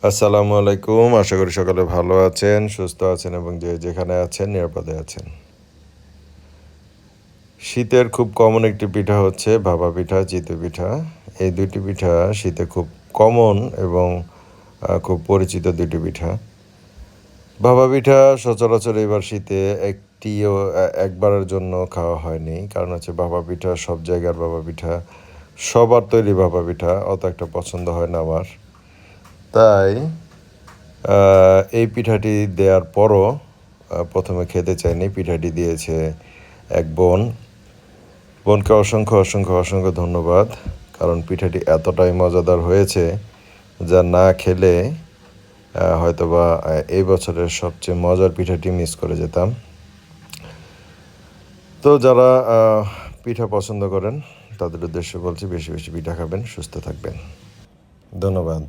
আসসালামু আলাইকুম। আশা করি সকলে ভালো আছেন, সুস্থ আছেন এবং যে যেখানে আছেন নিরাপদে আছেন। শীতের খুব কমন একটি পিঠা হচ্ছে ভাপা পিঠা, চিতই পিঠা। এই ২ টি পিঠা শীতে খুব কমন এবং খুব পরিচিত ২ টি পিঠা। ভাপা পিঠা সচরাচর এবার শীতে একবারের জন্য খাওয়া হয়নি। কারণ হচ্ছে ভাপা পিঠা সব জায়গার ভাপা পিঠা, সবার তৈরি ভাপা পিঠা অত একটা পছন্দ হয় না আমার। তাই এই পিঠাটি দেওয়ার পরও প্রথমে খেতে চাইনি। পিঠাটি দিয়েছে এক বোন। বোনকে অসংখ্য ধন্যবাদ। কারণ পিঠাটি এতটাই মজাদার হয়েছে যা না খেলে হয়তোবা এই বছরের সবচেয়ে মজার পিঠাটি মিস করে যেতাম। তো যারা পিঠা পছন্দ করেন তাদের উদ্দেশ্যে বলছি বেশি পিঠা খাবেন, সুস্থ থাকবেন। ধন্যবাদ।